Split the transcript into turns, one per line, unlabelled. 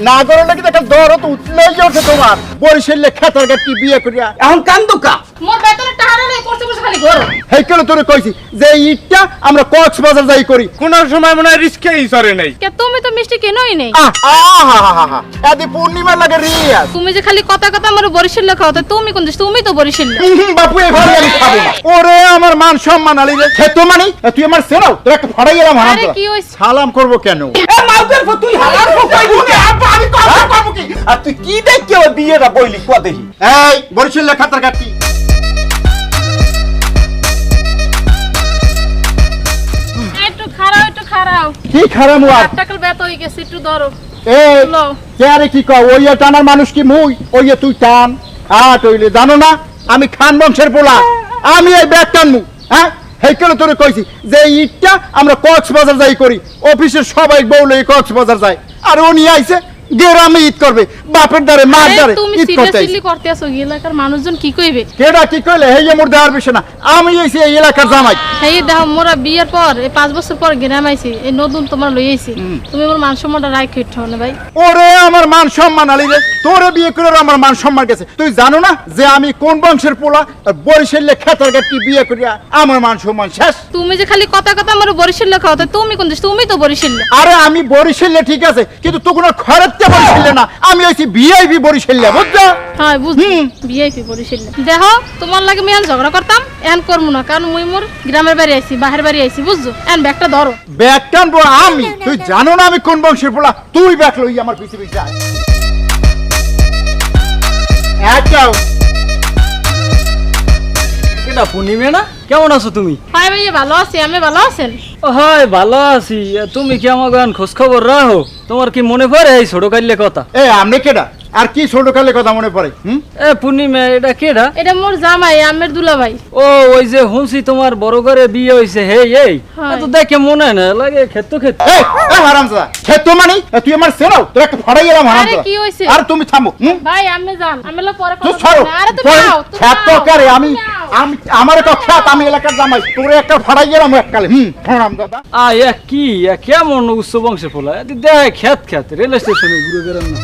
না করে নাকি দেখা দরদ উঠলেই ওঠে তোমার বরিশালে খেতার গাটি বিয়ে করিয়া এখন কান্দুকা
মোর বেতনের টাকা নেই করতে বসে খালি ঘর
হেই কেন তোরে কইছি যে ইটটা আমরা কক্সবাজার যাই করি
কোন সময় মনে হয় রিস্কেই সরে নাই।
কে তুমি তো মিষ্টি কেনই নেই
আহা আদি পূর্ণিমা লাগে রিয়াজ
তুমি যে খালি কথা কথা আমার বরিশাল খাও তো তুমি কোন দেশ তুমি তো বরিশাল
বাপু এই ঘরে আমি খাবো না ওরে আমার মান সম্মান আলি রে খেতো মানে তুই আমার সেরাও তোর একটা ফাড়াই গেলাম হারাম
আরে কি হইছে
সালাম করব কেন এ মাউকের ফ তুই হালাল কইবি না আপা আমি করব কি আর তুই কি দেখে ওই বিয়েটা বইলি কো দেখি এই বরিশাল খাতার কাটি
একটু খারাও
কি খারাপ আর
টাকাল বেত হই গেছে একটু ধরো
এই
লও।
কে আরে কি কও ওই টানার মানুষ কি মুই ওই তুই টান তইলে জানো না আমি খান বংশের পোলা আমি এই ব্যাগ টানমু হ্যাঁ হেই কেন তোরে কইছি যে ইটটা আমরা কক্সবাজার যাই করি অফিসের সবাই বউলে কক্সবাজার যায় আর উনি আইছে গ্রামে ঈদ করবে বাপের দ্বারে মার
আরে
দ্বারে
তুমি
ঈদ করতে
সিরিয়াসলি করতে আসো এলাকার মানুষজন কি কইবে
কেডা কি কইলে হেই মোর দেওয়ার বিষয় না আমি আইছি এই এলাকার জামাই
এই দেখো মোরা বিয়ের পর এই 5 বছর পর গ্রাম আইছি এই নতুন তোমার লই আইছি তুমি মোর মান সম্মানটা রাখি উঠো না ভাই
ওরে আমার মান সম্মান আলি রে তোরে বিয়ে করে আমার মান সম্মান গেছে তুই জানো না যে আমি কোন বংশের পোলা বরিশালে খেতার গাটি বিয়ে করিয়া আমার মান সম্মান শেষ
তুমি যে খালি কথা কথা আমার বরিশাল খাও তো তুমি কোন দেশ তুমি তো বরিশাল
আরে আমি বরিশালে ঠিক আছে কিন্তু তো কোনো খরচটা বরিশালে না আমি আইছি ভিআইপি বরিশালে বুঝছো
হ্যাঁ বুঝছি ভিআইপি বরিশাল দেখো তোমার লাগে আমি এখন ঝগড়া করতাম এখন করবো না কারণ মুই মোর গ্রামের বাড়ি আইছি বাহির বাড়ি আইছি বুঝছো এখন ব্যাগটা ধরো
ব্যাগ টানবো আমি তুই জানো না আমি কোন বংশের পোলা তুই ব্যাগ লই আমার পিছে পিছে আয় একটাও
এটা পূর্ণিমা না? কেমন আছো তুমি?
হাই ভাই ভালো আছি আমি ভালো আছেন
ও হয় ভালো আছি। তুমি কি আমার গান খোঁজ খবর রাখো? তোমার কি মনে পড়ে এই ছোট কাইলে কথা?
এ আমনে কেডা আর কি ছোট কালে কথা মনে পড়ে
এ পূর্ণিমা এটা কেডা?
এটা মোর জামাই আমের দুলা ভাই
ও ওই যে হুনসি তোমার বড় করে বিয়ে হইছে হেই এই
হয়।
তো দেখে মনে না লাগে ক্ষেত ক্ষেত
এই হারামজাদা খেতো মানে তুই আমার সেরাও তোর একটা ফাড়াই গেলাম
আরে
হারামজাদা
কি হইছে
আর তুমি থামো
ভাই আমি যান আমি পরে
তুই
কথা
ছাড়ো
বলবো না। আরে তুমি যাও তুমি
খ্যাত
যাও,
করে আমি
তুমি যাও।
আমি আমার তো খ্যাত আমি এলাকার জামাই তোরে একটা ফাড়াই গেলাম এককালে হারামজাদা
কি কেমন উচ্চ বংশে ফোলা দেখ খেত খেত রেল স্টেশনে ঘুরে বেড়ান না